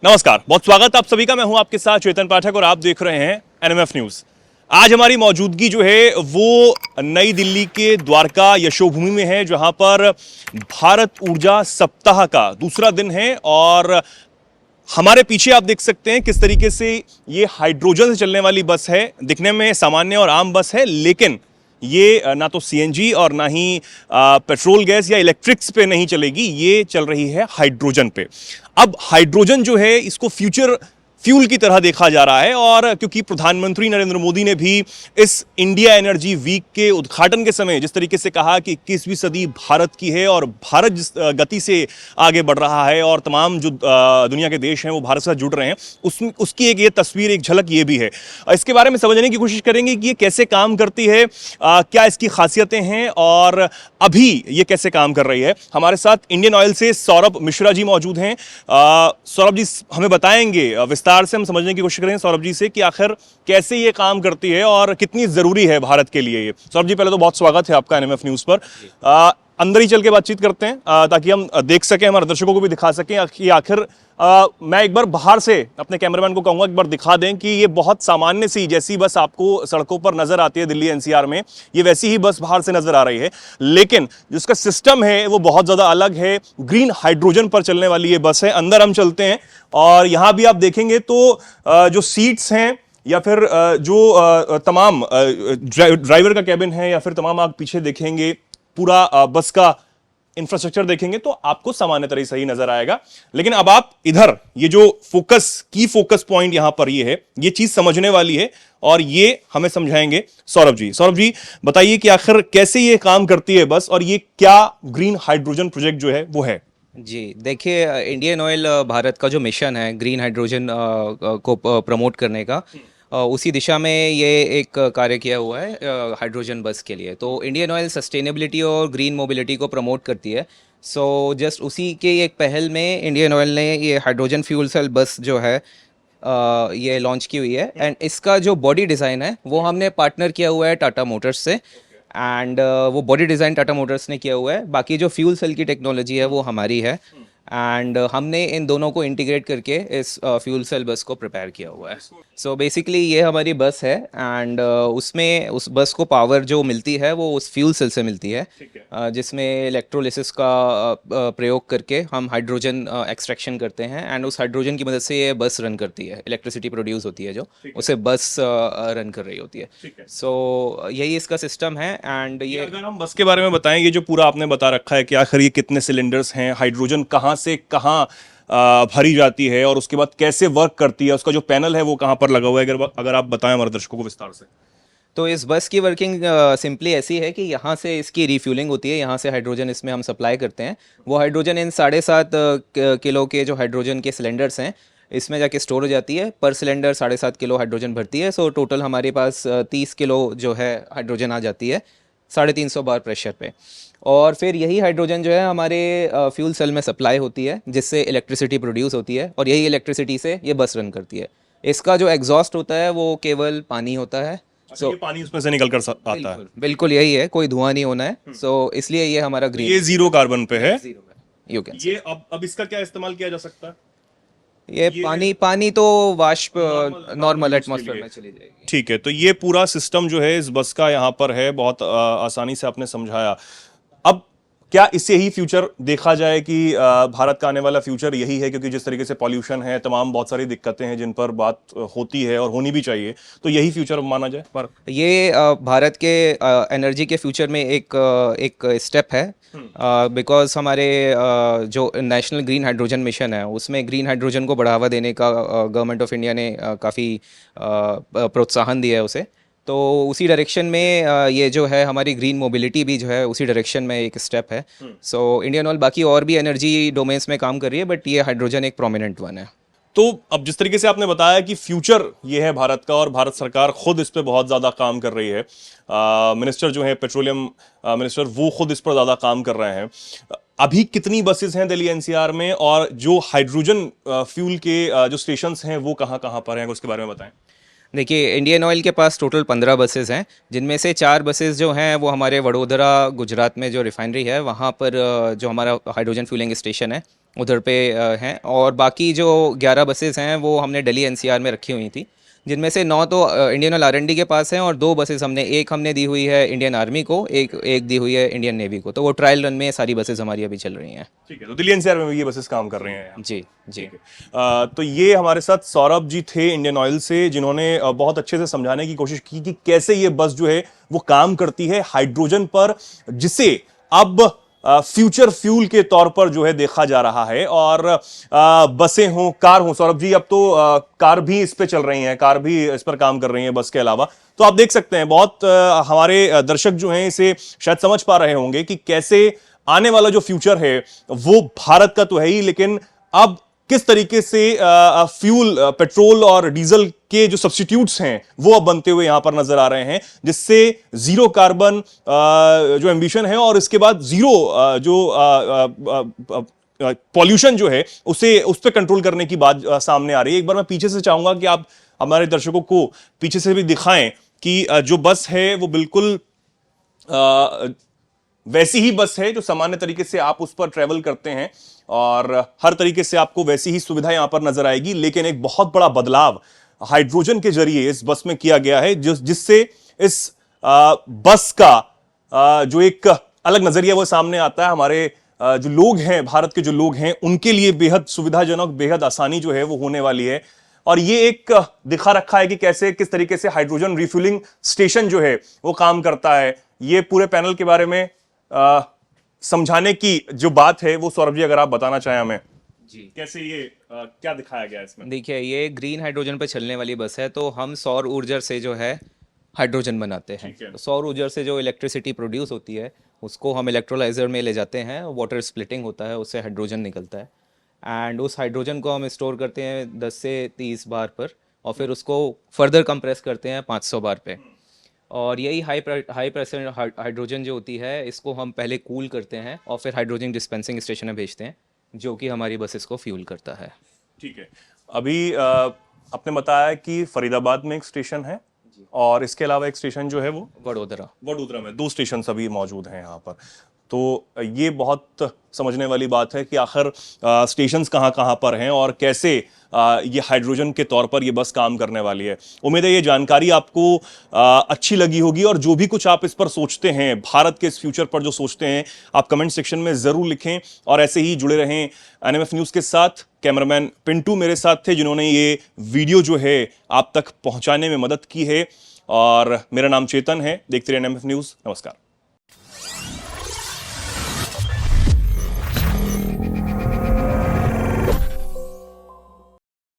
नमस्कार, बहुत स्वागत आप सभी का। मैं हूं आपके साथ चेतन पाठक और आप देख रहे हैं एनएमएफ न्यूज। आज हमारी मौजूदगी जो है वो नई दिल्ली के द्वारका यशोभूमि में है, जहां पर भारत ऊर्जा सप्ताह का दूसरा दिन है और हमारे पीछे आप देख सकते हैं किस तरीके से ये हाइड्रोजन से चलने वाली बस है। दिखने में सामान्य और आम बस है, लेकिन ये ना तो सीएनजी और ना ही पेट्रोल गैस या इलेक्ट्रिक्स पे नहीं चलेगी, ये चल रही है हाइड्रोजन पे। अब हाइड्रोजन जो है इसको फ्यूचर फ्यूल की तरह देखा जा रहा है, और क्योंकि प्रधानमंत्री नरेंद्र मोदी ने भी इस इंडिया एनर्जी वीक के उद्घाटन के समय जिस तरीके से कहा कि 21वीं सदी भारत की है और भारत जिस गति से आगे बढ़ रहा है और तमाम जो दुनिया के देश हैं वो भारत से जुड़ रहे हैं, उसकी एक ये तस्वीर, एक झलक ये भी है। इसके बारे में समझने की कोशिश करेंगे कि ये कैसे काम करती है, क्या इसकी खासियतें हैं और अभी ये कैसे काम कर रही है। हमारे साथ इंडियन ऑयल से सौरभ मिश्रा जी मौजूद हैं। सौरभ जी हमें बताएंगे, विस्तार से हम समझने की कोशिश करेंगे सौरभ जी से कि आखिर कैसे ये काम करती है और कितनी जरूरी है भारत के लिए ये। सौरभ जी, पहले तो बहुत स्वागत है आपका एनएमएफ न्यूज पर। अंदर ही चल के बातचीत करते हैं ताकि हम देख सकें, हमारे दर्शकों को भी दिखा सकें कि आखिर मैं एक बार बाहर से अपने कैमरामैन को कहूंगा एक बार दिखा दें कि ये बहुत सामान्य सी जैसी बस आपको सड़कों पर नजर आती है दिल्ली एनसीआर में, ये वैसी ही बस बाहर से नजर आ रही है, लेकिन जिसका सिस्टम है वो बहुत ज्यादा अलग है। ग्रीन हाइड्रोजन पर चलने वाली ये बस है। अंदर हम चलते हैं और यहां भी आप देखेंगे तो जो सीट्स हैं या फिर जो तमाम ड्राइवर का कैबिन है या फिर तमाम आप पीछे देखेंगे पूरा बस का इंफ्रास्ट्रक्चर देखेंगे तो आपको सामान्य तरह सही नजर आएगा। लेकिन अब आप इधर ये जो फोकस पॉइंट यहां पर ये है, ये चीज समझने वाली है और ये हमें समझाएंगे सौरभ जी। सौरभ जी, बताइए कि आखिर कैसे ये काम करती है बस और ये क्या ग्रीन हाइड्रोजन प्रोजेक्ट जो है वो है। जी देखिए, इंडियन ऑयल भारत का जो मिशन है ग्रीन हाइड्रोजन को प्रमोट करने का, उसी दिशा में ये एक कार्य किया हुआ है हाइड्रोजन बस के लिए। तो इंडियन ऑयल सस्टेनेबिलिटी और ग्रीन मोबिलिटी को प्रमोट करती है। सो जस्ट उसी के एक पहल में इंडियन ऑयल ने ये हाइड्रोजन फ्यूल सेल बस जो है ये लॉन्च की हुई है। एंड इसका जो बॉडी डिज़ाइन है वो हमने पार्टनर किया हुआ है टाटा मोटर्स से, एंड वो बॉडी डिज़ाइन टाटा मोटर्स ने किया हुआ है। बाकी जो फ्यूल सेल की टेक्नोलॉजी है वो हमारी है, एंड हमने इन दोनों को इंटीग्रेट करके इस फ्यूल सेल बस को प्रिपेयर किया हुआ है। सो बेसिकली ये हमारी बस है, एंड उसमें उस बस को पावर जो मिलती है वो उस फ्यूल सेल से मिलती है, जिसमें इलेक्ट्रोलिसिस का प्रयोग करके हम हाइड्रोजन एक्सट्रैक्शन करते हैं, एंड उस हाइड्रोजन की मदद से ये बस रन करती है। इलेक्ट्रिसिटी प्रोड्यूस होती है जो उसे बस रन कर रही होती है। सो यही इसका सिस्टम है। एंड ये अगर हम बस के बारे में बताएं, ये जो पूरा आपने बता रखा है कि आखिर ये कितने सिलेंडर्स हैं, हाइड्रोजन कहाँ से कहाँ भरी जाती है और उसके बाद कैसे वर्क करती है, उसका जो पैनल है वो कहाँ पर लगा हुआ है, अगर आप बताएं हमारे दर्शकों को विस्तार से। तो इस बस की वर्किंग सिंपली ऐसी है कि यहाँ से इसकी रिफ्यूलिंग होती है, यहाँ से हाइड्रोजन इसमें हम सप्लाई करते हैं। वो हाइड्रोजन इन 7.5 किलो के जो हाइड्रोजन के सिलेंडर्स हैं इसमें जाके स्टोर हो जाती है। पर सिलेंडर 7.5 किलो हाइड्रोजन भरती है। सो टोटल हमारे पास 30 किलो जो है हाइड्रोजन आ जाती है 350 बार प्रेशर पे। और फिर यही हाइड्रोजन जो है हमारे फ्यूल सेल में सप्लाई होती है, जिससे इलेक्ट्रिसिटी प्रोड्यूस होती है, और यही इलेक्ट्रिसिटी से ये बस रन करती है। इसका जो एग्जॉस्ट होता है वो केवल पानी होता है। सो ये पानी उसमें से निकल कर आता है। बिल्कुल यही है, कोई धुआं नहीं होना है। सो इसलिए ये हमारा ग्रीन, ये जीरो कार्बन पे है। You can. ये अब इसका क्या इस्तेमाल किया जा सकता है? ये पानी तो वाष्प नॉर्मल एटमॉस्फेयर में चली जाएगी। ठीक है, तो ये पूरा सिस्टम जो है इस बस का यहाँ पर है, बहुत आसानी से आपने समझाया। अब क्या इससे ही फ्यूचर देखा जाए कि भारत का आने वाला फ्यूचर यही है, क्योंकि जिस तरीके से पॉल्यूशन है, तमाम बहुत सारी दिक्कतें हैं जिन पर बात होती है और होनी भी चाहिए, तो यही फ्यूचर माना जाए पर ये भारत के एनर्जी के फ्यूचर में एक स्टेप है, बिकॉज हमारे जो नेशनल ग्रीन हाइड्रोजन मिशन है उसमें ग्रीन हाइड्रोजन को बढ़ावा देने का गवर्नमेंट ऑफ इंडिया ने काफ़ी प्रोत्साहन दिया है उसे। तो उसी डायरेक्शन में ये जो है हमारी ग्रीन मोबिलिटी भी जो है उसी डायरेक्शन में एक स्टेप है। सो इंडियन ऑयल बाकी और भी एनर्जी डोमेन्स में काम कर रही है, बट ये हाइड्रोजन एक प्रोमिनेंट वन है। तो अब जिस तरीके से आपने बताया कि फ्यूचर ये है भारत का और भारत सरकार खुद इस पर बहुत ज़्यादा काम कर रही है, मिनिस्टर जो है पेट्रोलियम मिनिस्टर वो खुद इस पर ज़्यादा काम कर रहे हैं। अभी कितनी बसेस हैं दिल्ली एनसीआर में और जो हाइड्रोजन फ्यूल के जो स्टेशंस हैं वो कहाँ कहाँ पर हैं, उसके बारे में बताएं। देखिए, इंडियन ऑयल के पास टोटल 15 बसेस हैं, जिनमें से 4 बसेस जो हैं वो हमारे वडोदरा गुजरात में जो रिफाइनरी है वहाँ पर जो हमारा हाइड्रोजन फ्यूलिंग स्टेशन है उधर पे हैं, और बाकी जो 11 बसेस हैं वो हमने दिल्ली एनसीआर में रखी हुई थी, जिनमें से 9 तो इंडियन ऑयल आरएनडी के पास हैं, और 2 बसेस हमने दी हुई है इंडियन आर्मी को, एक दी हुई है इंडियन नेवी को। तो वो ट्रायल रन में सारी बसेस हमारी अभी चल रही हैं। ठीक है, तो दिल्ली एनसीआर में भी ये बसेस काम कर रहे हैं। जी जी। तो ये हमारे साथ सौरभ जी थे इंडियन ऑयल से, जिन्होंने बहुत अच्छे से समझाने की कोशिश की कि कैसे ये बस जो है वो काम करती है हाइड्रोजन पर, जिसे अब फ्यूचर फ्यूल के तौर पर जो है देखा जा रहा है। और बसें हों, कार हों, सौरभ जी, अब तो कार भी इस पे चल रही हैं, कार भी इस पर काम कर रही हैं बस के अलावा। तो आप देख सकते हैं, बहुत हमारे दर्शक जो हैं इसे शायद समझ पा रहे होंगे कि कैसे आने वाला जो फ्यूचर है वो भारत का तो है ही, लेकिन अब किस तरीके से फ्यूल, पेट्रोल और डीजल के जो सब्स्टिट्यूट्स हैं वो अब बनते हुए यहां पर नजर आ रहे हैं, जिससे जीरो कार्बन जो एम्बिशन है और इसके बाद जीरो जो पॉल्यूशन जो है उसे उस पर कंट्रोल करने की बात सामने आ रही है। एक बार मैं पीछे से चाहूंगा कि आप हमारे दर्शकों को पीछे से भी दिखाएं कि जो बस है वो बिल्कुल वैसी ही बस है जो सामान्य तरीके से आप उस पर ट्रेवल करते हैं, और हर तरीके से आपको वैसी ही सुविधा यहां पर नजर आएगी। लेकिन एक बहुत बड़ा बदलाव हाइड्रोजन के जरिए इस बस में किया गया है, जिससे इस बस का जो एक अलग नजरिया वो सामने आता है। हमारे जो लोग हैं, भारत के जो लोग हैं, उनके लिए बेहद सुविधाजनक, बेहद आसानी जो है वो होने वाली है। और ये एक दिखा रखा है कि कैसे, किस तरीके से हाइड्रोजन रिफ्यूलिंग स्टेशन जो है वो काम करता है। ये पूरे पैनल के बारे में समझाने की जो बात है वो सौरभ जी अगर आप बताना चाहें हमें जी, कैसे ये क्या दिखाया गया है इसमें। देखिए, ये ग्रीन हाइड्रोजन पर चलने वाली बस है, तो हम सौर ऊर्जा से जो है हाइड्रोजन बनाते हैं। तो सौर ऊर्जा से जो इलेक्ट्रिसिटी प्रोड्यूस होती है उसको हम इलेक्ट्रोलाइजर में ले जाते हैं, वाटर स्प्लिटिंग होता है, उससे हाइड्रोजन निकलता है, एंड उस हाइड्रोजन को हम स्टोर करते हैं 10 से 30 बार पर, और फिर उसको फर्दर कंप्रेस करते हैं 500 बार पे। और यही हाई प्रेशर हाइड्रोजन जो होती है, इसको हम पहले कूल करते हैं और फिर हाइड्रोजन डिस्पेंसिंग स्टेशन में भेजते हैं, जो कि हमारी बसेस को फ्यूल करता है। ठीक है, अभी आपने बताया कि फरीदाबाद में एक स्टेशन है और इसके अलावा एक स्टेशन जो है वो वडोदरा में 2 स्टेशन अभी मौजूद हैं यहाँ पर। तो ये बहुत समझने वाली बात है कि आखिर स्टेशंस कहाँ कहाँ पर हैं और कैसे ये हाइड्रोजन के तौर पर ये बस काम करने वाली है। उम्मीद है ये जानकारी आपको अच्छी लगी होगी, और जो भी कुछ आप इस पर सोचते हैं, भारत के इस फ्यूचर पर जो सोचते हैं, आप कमेंट सेक्शन में ज़रूर लिखें। और ऐसे ही जुड़े रहें एनएमएफ न्यूज़ के साथ। कैमरामैन पिंटू मेरे साथ थे, जिन्होंने ये वीडियो जो है आप तक पहुँचाने में मदद की है, और मेरा नाम चेतन है। देखते रहिए एनएमएफ न्यूज़। नमस्कार।